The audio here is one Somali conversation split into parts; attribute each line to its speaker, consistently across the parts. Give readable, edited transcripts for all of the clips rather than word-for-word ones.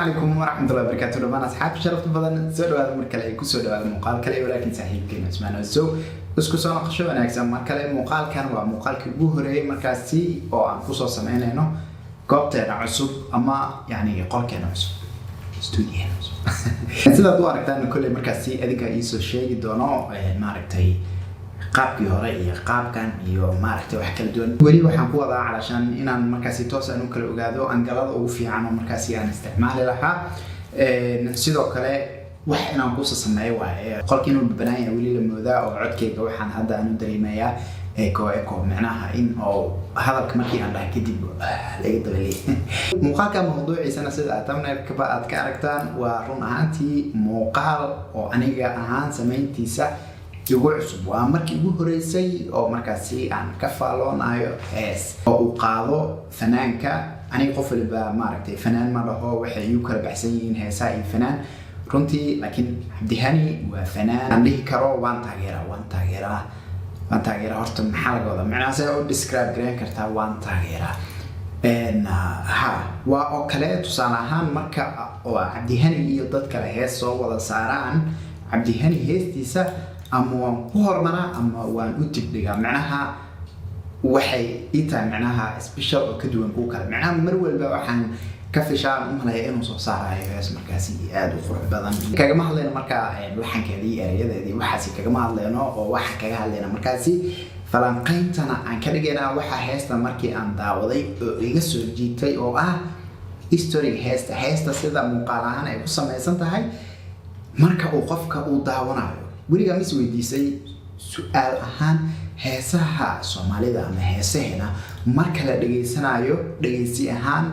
Speaker 1: عليكم ورحمة الله وبركاته. لما أصحاب شرفت بدن سؤال هذا مركلة يكسر هذا المقال كله ولكن صحيح كلمة اسمها نزو اسكسونا قشوا أنا أجزم مركلة مقال كان ومقال كجوهري مركزي أو عن قصة سمعنا إنه قابتنا عصب أما يعني قال كان عصب استوديو سيدا دو أركتان كل مركزي أذكر يسوع شيء دونه معركتي qaabkii hore iyo qaabkan iyo maaragtay wax kala duwan wali waxaan ku wadaa calashan inaan markaasi toos aan u kala ogaado angalada ugu fiican oo markaasi aan isticmaali lahaa sidoo kale wax inaan ku sameeyo waa qolkiin uu banaanay wali la moodaa oo codkayga waxaan hadda aan u dareemayaa eeko macnaha in oo hadalka markii aan dhahay kadib laga dabalay muuqaalka mawduuciisana sida aad ka aragtaan waa run ahaantii muuqaal oo aniga ahaan sameyntiisa ugu cusub waa markii ugu horeysay oo markaasi aan ka faaloonayo hees oo uu qaado fanaanka aniga qof walba maaragtay fanaan ma laho waxay u kala baxsan yihiin heesaa iyo fanaan runtii laakiin Cabdihani waa fanaan aan dhihi karo waan taageeraa horta maxaa laga wadaa macnaheedu say u describe gareyn kartaa waan taageeraa waa oo kale tusaale ahaan marka oo Cabdihani iyo dad kale hees soo wada saaraan Cabdihani heestiisa أما وهرمنا أما وانوتبلها معناها وحي إيتا معناها سبيشال أو كدوان كوكا معناها مرول بوحان كفي شعر أمها إنو صار هاي اسم مركزي آد وفرح بدن كجماعة لنا مركا وحن كذي أريد ذي وحسي كجماعة لنا أو وح كجماعة لنا مركزي فلان قيمتنا عن كرجنا وح هيستا مركي عن داودي يجسوا جيتي أو هيستوري هيستا سيدا مقالة هنا يقص ما يسنتها هاي مركا وقفك وداونا weliga mis weydiisay su'aal ahaan heesaha Soomaalida ama heesahena marka la dhageysanayo dhageysi ahaan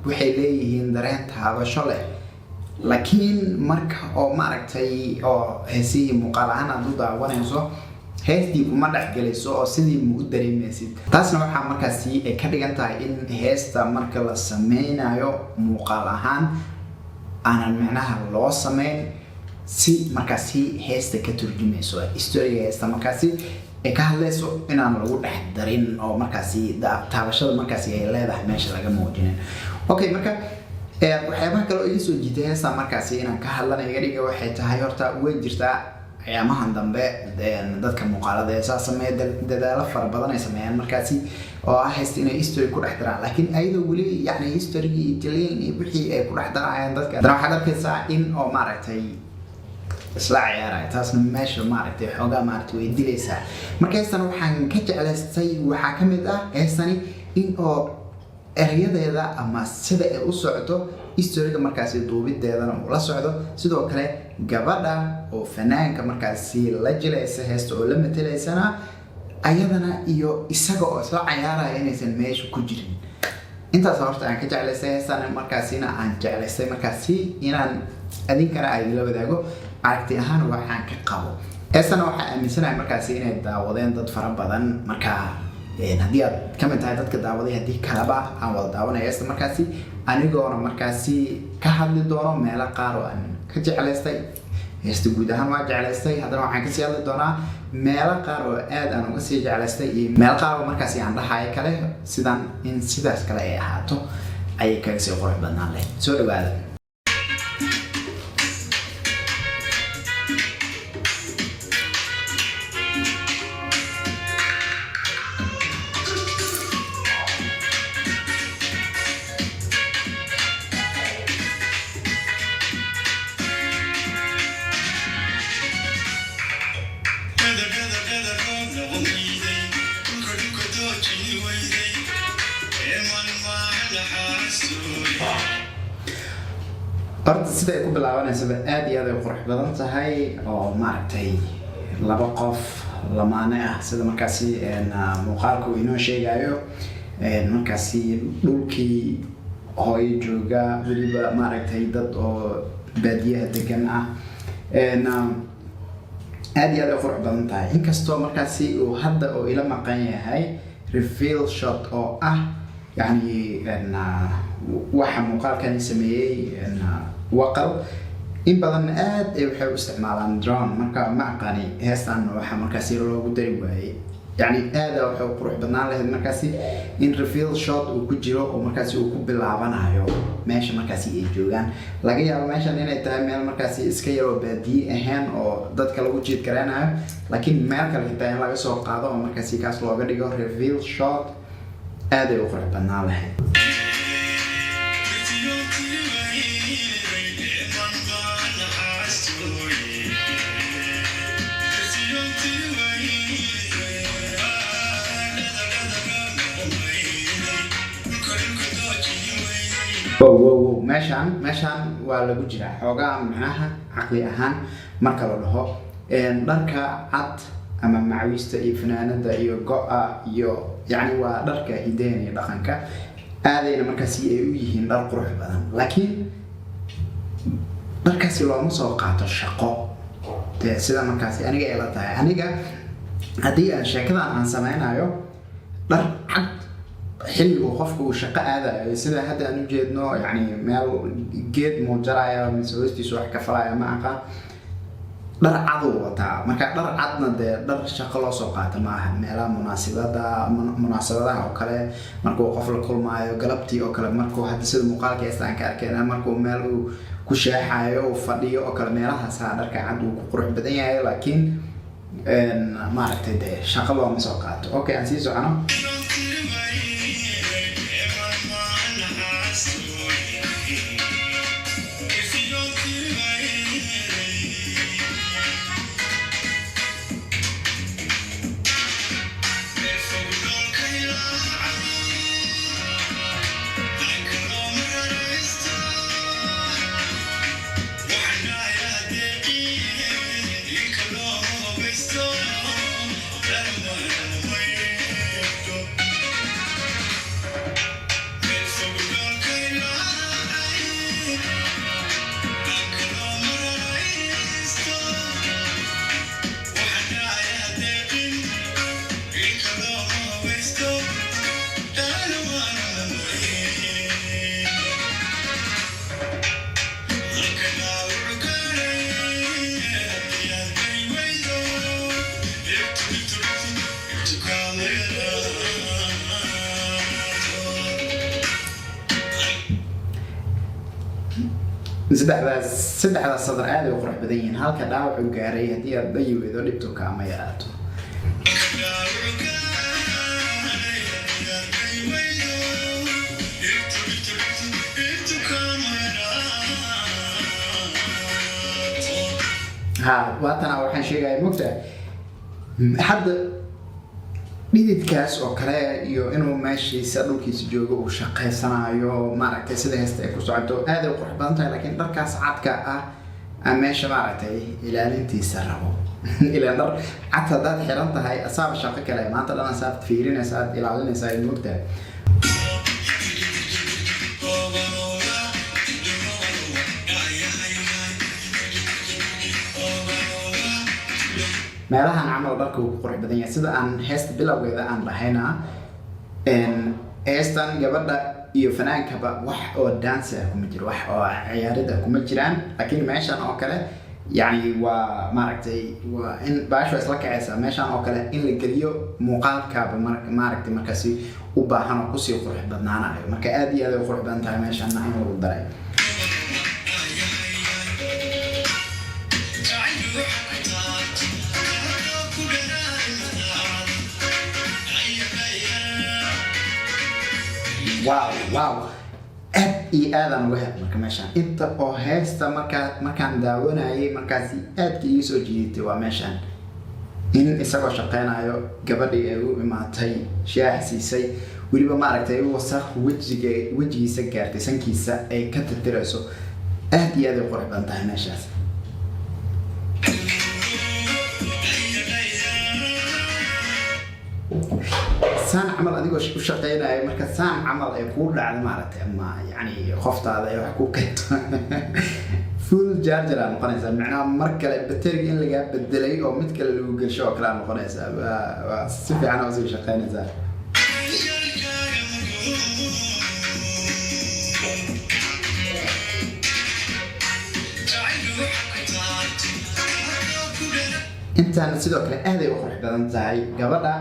Speaker 1: waxay leeyihiin dareen taabasho leh laakiin marka oo maaragtay oo heesii muuqaal ahaan aad u daawanayso heestii kuma dhaxgalayso oo sidii mu dareemaysid taasna waxa markaasi ay ka dhigan tahay in heesta marka la sameynayo muuqaal ahaan aanan macnaha loo sameyn si markaasi heesta ka turjumayso historiga heesta markaasi ka hadlayso inaan lagu dhex darin oo markaasi taabashada markaasi ay leedahay meesha laga muujinin okay marka waxyaabaha kale oo iga soo jiitay heesta markaasi inaan ka hadlanayo iga dhiga waxay tahay horta way jirtaa ayaamahan dambe dadka muuqaalada heesaa sameeya dadaalo fara badan ay sameeyaan markaasi oo heesta inay history ku dhex daraan laakiin ayadoo weli yani history Italian iyo wixii ay ku dhex darayaan dadka waxaad arkaysaa in oo maaragtay isla ciyaaraya taasna meesha maaragtay xogaa maaragtay way dilaysaa marka heestana waxaan ka jeclaystay waxaa ka mid ah heestani in oo erayadeeda ama sida ay u socdo historiga markaasi duubideedana uu la socdo sidoo kale gabadha oo fanaanka markaasi la jilaysa heesta oo la matalaysana ayadana iyo isaga oo isla ciyaaraya inaysan meesha ku jirin intaas horta aan ka jeclaystay heestana markaasina aan jeclaystay markaasi inaan adinkana ay la wadaago aragti ahaan waxaan ka qabo heestana waxaa aaminsanahay markaasi inay daawadeen dad fara badan marka haddii aad ka mid tahay dadka daawaday haddii kalaba aan wada daawanaya heesta markaasi anigoona markaasi ka hadli doono meelo qaar oo aan ka jeclaystay heesta guud ahaan waa jeclaystay haddana waxaan kasii hadli doonaa meelo qaar oo aad aan uga sii jeclaystay iyo meelo qaar oo markaasi aan dhahayo kale sidan in sidaas kale ay ahaato ayay kaga sii qurux badnaan leh soo dhawaada horta sida ay ku bilaabanayso aad iyo aad ay qurux badan tahay oo maaragtay laba qof lamaane ah sida markaasi muuqaalku inoo sheegayo markaasi dhulkii hooyo jooga weliba maaragtay dad oo baadiyaha degan ah aad iyo aad ay qurux badan tahay inkastoo markaasi uu hadda oo ila maqan yahay reveal shot oo ah يعني waxa muuqaalkan sameeyay waqal in badan aad ay waxay u isticmaalaan drone marka ma aqaani heestan waxa markaasi loogu dari waayay يعني هذا وحو قروح بدنا له مركاسي إن ريفيل شوت وكجيرو ومركاسي وكبلعبنايو ماشي مركاسي إيجوجان لقيا ماشي إن تايم مركاسي إسكيرو بدي أهان أو ضد كلا وجيت كرانايو لكن مركل كتاين لا يسوق قاعدة ومركاسي كاس لوجا ديجو ريفيل شوت هذا وقروح بدنا له wow meeshaan waa lagu jiraa xoogaa macnaha caqli ahaan marka la dhaho dharka cad ama macawiista iyo fanaanada iyo go'a iyo yani waa dharka hideen iyo dhaqanka aadayna markaasi ay u yihiin dhar qurux badan laakiin dharkaasi looma soo qaato shaqo sida markaasi aniga ay la tahay aniga haddii aan sheekadan aan samaynayo dhar cad حلو وقفكو شقة هذا سيدا حتى أن نجدنا يعني مال جد مجرى من سويستي سواء كفرايا معك در عضو وتاع ما كان در عضنا در شقة لا سوقات معها مالا مناسبة أو كله مركو قفل كل ما يقلبتي أو كله مركو حتى سيد مقال كيستان كأنا مركو مالو كشاحة أو فدي أو كله مالا هسا در كعدو قرح بدنيا لكن ما عرفت ده شقة لا مسوقات أوكي أنسيزو أنا سدح الصدر عادي وقرح بدين هالك داوع وقاري هدي الضي وإذا لبتو كاما يراتو ها واتنا وحن شيء جاي مقطع حد dhididkaas oo kale iyo inuu meeshii sadulkiisa joogo uu shaqeysanayo maaragtay sida heesta ay ku socoto aad u qurux badan tahay laakiin dharkaas cadka ah aan meesha maaragtay ilaalintiisa rabo ilaa dhar cad hadaad xiran tahay asaab shaqo kale maanta dhan asaab fiirinaysa aad ilaalinaysa ay moogtahay meelahan camal dharka uu qurux badan yahay sida aan heesta bilowgeeda aan lahayna heestan gabadha iyo fanaankaba wax oo dance ah kuma jiro wax oo ciyaarida kuma jiraan laakiin meeshan oo kale yani waa maaragtay waa in baasho isla kacaysa meeshan oo kale in la geliyo muuqaalkaaba maaragtay markaasi u baahan oo kusii qurux badnaanayo marka aad iyo aad u qurux badan tahay meeshan in lagu daray واو اد ادم وهب marka meeshan inta oo heesta markaan daawanayay markaasi aadka ii soo jiitay waa meeshan in isagoo shaqeynayo gabadhii ay u imaatay shaah siisay waliba maaragtay wasakh wajigiisa gaartay sankiisa ay ka tirtirayso aad iyo aad u qurux badan tahay meeshaas سان عمل أديكو شقينا مركز سان عمل يقول على مارته ما يعني خفت هذا يحكوا كت فول جارجر على القناة معناه مركز بترجع إن اللي جاب بالدليل أو متكل اللي وجل شو كلام القناة سفي أنا وزي شقينا زار intaana sidoo kale aad ay u qurux badan tahay gabadha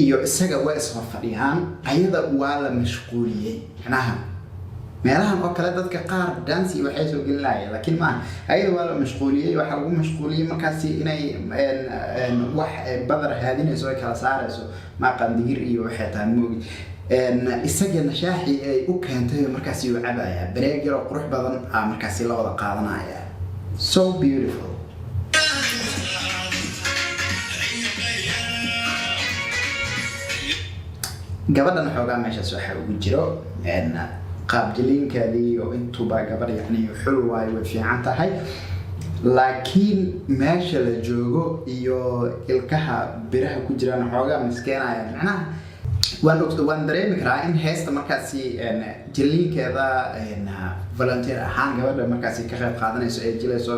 Speaker 1: iyo isaga waa is fadhiyaan ayada waa la mashquuliyay macnaha meelahan oo kale dadka qaar dance waxay soo gelinayaan laakiin ma ayada waa la mashquuliyay waxa lagu mashquuliyay markaasi inay wax badar haadinayso ay kala saarayso ma qandigir iyo waxay tahay moogi isagana shaaxi ay u keentay markaasi uu cabaya bareeg yar oo qurux badan markaasi la wada qaadanaya so beautiful gabadhan xoogaa meeshaas waxa ugu jiro qaab jiliinkeedii oo intuba gabadh yacni xul waay way fiican tahay laakiin meesha la joogo iyo ilkaha biraha ku jiraan xoogaa miskeenaya macnaha waan dareemi karaa in heesta markaasi jiliinkeeda volunteer ahaan gabadha markaasi ka qayb qaadanayso ee jilayso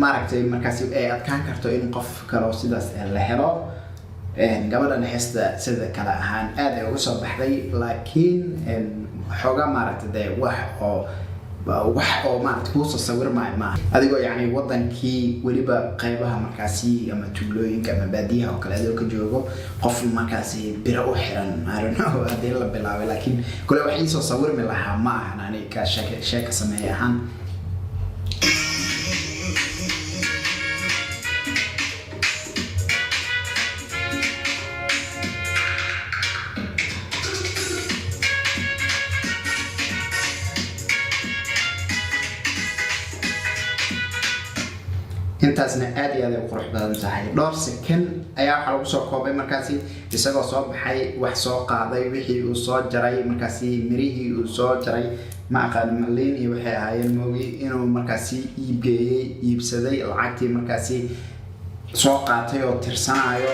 Speaker 1: maaragtay markaasi ay adkaan karto in qof kale sidaas la helo gabadhan heesta sida kale ahaan aad ay uga soo baxday laakiin xoogaa maaragtay wax oo maaragtay kuu soo sawirmaayo maaha adigoo yacni wadankii weliba qaybaha markaasi ama tuulooyinka ama baadiyaha oo kale adoo ka joogo qof markaasi biro u xiran haddii la bilaabay laakiin kole wax iisoo sawirmi lahaa ma ahan aniga sheeka sameeye ahaan intaasna aad iyo aad ay qurux badan tahay dhowr second ayaa waxa lagu soo koobay markaasi isagoo soo baxay wax soo qaaday wixii uu soo jaray markaasi mirihii uu soo jaray ma aqaan malin iyo waxay ahaayeen moogi inuu markaasi iibsaday lacagtii markaasi soo qaatay oo tirsanayo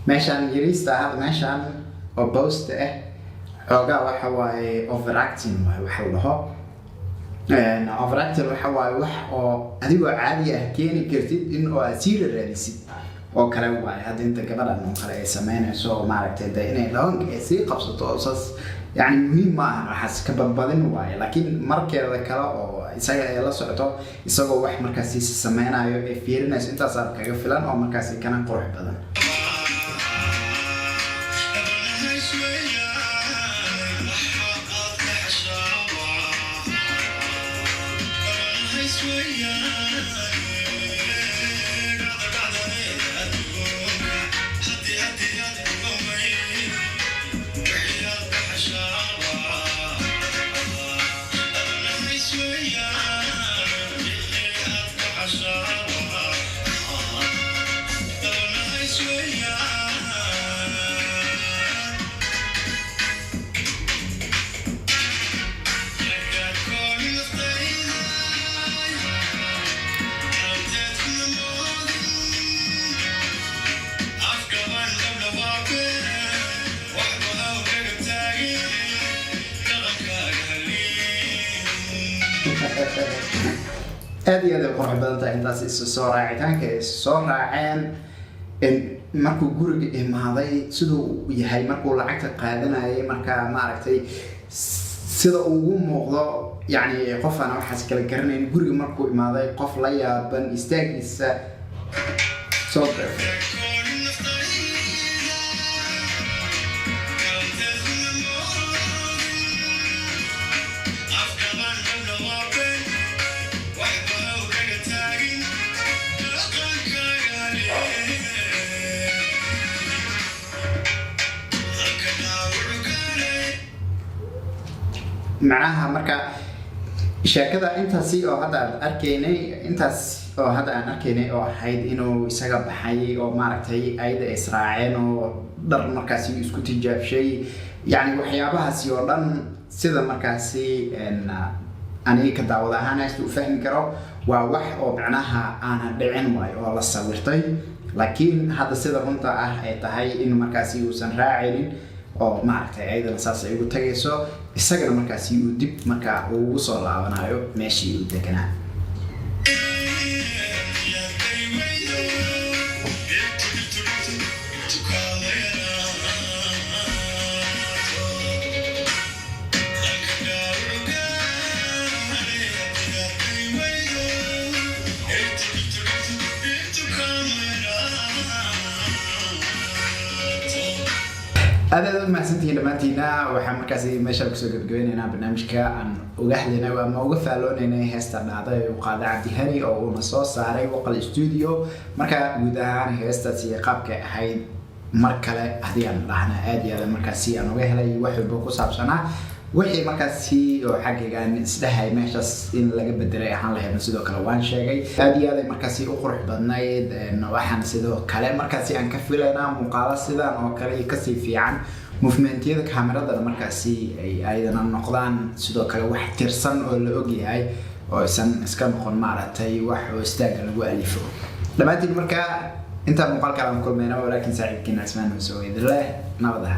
Speaker 1: meeshaan yariista hadda meeshaan oo post xoogaa waxa waaye overacting waxa la dhaho overacting waxa waaye wax oo adigoo caadi ah keeni kartid in oo aad sii raadisid oo kale waaye hadda inta gabadhan oo kale ay sameynayso maaragtay de inay dhawanka ay sii qabsato oo saas يعني مهم ما حس كبابين واي لكن مركز كلا أو إساق يلا سعته إساق واحد مركزي سمعنا أيوة في الناس أنت صار كفلان أو مركزي كان قروح بدن هذه هذا قرح بدنتا intaas is soo raacitaanka is soo raaceen in markuu guriga imaaday sidoo yahay markuu lacagta qaadanayay marka ma aragtay sida ugu muuqdo yani qof aan waxa kala garanayn guriga markuu imaaday qof la yaaban istaagiisa soo معناها مركا شاكدا انت سي او هذا اركيني انت او هذا انا اركيني او حيد انه يسغا بخاي او ماركتي ايدا اسراعين او در مركاسي اسكو تجاب شيء يعني waxyaabahaasi oo dhan sida markaasi ani ka daawadahan isku fahmi karo waa wax oo macnaha aan dhicin way oo la sawirtay laakiin hada sida runta ah ay tahay in markaasi uu san raacin oo maaragtay ayadana saas ay ugu tagayso isagana markaasi uu dib markaa ugu soo laabanayo meeshii uu deganaa. هذا ما سنتي لما تينا وحمكاسي ماشى بكسو جبجويننا برنامجك عن وجهلنا وما وقفلون إنه هستن هذا وقاد عبد هاني أو مصاص ساري وقل الاستوديو مركا ودهان هستسي قابك هاي مركلة هديان لحنا آدي هذا مركاسي أنا وجهلي واحد بوكس عشانه وحي مركاسي وحقيقة إن سدها ماشى إن لقى بدري عن له نسيدو كلوان شيء آدي هذا مركاسي أخرى بدنايد إنه واحد نسيدو كلام مركاسي عن كفيلنا مقالة سيدا أو كلي كسي في عن موفمنتيدا كاميرada markaasi ay ayadana noqdaan sidoo kale wax tirsan oo la og yahay oo isan iska noqon maaragtay wax oo istaaga lagu alifo dhamaantiin marka inta muuqaalka aan kulmayna laakiin saaxiibkiina ismaan soo weydilaa nabada.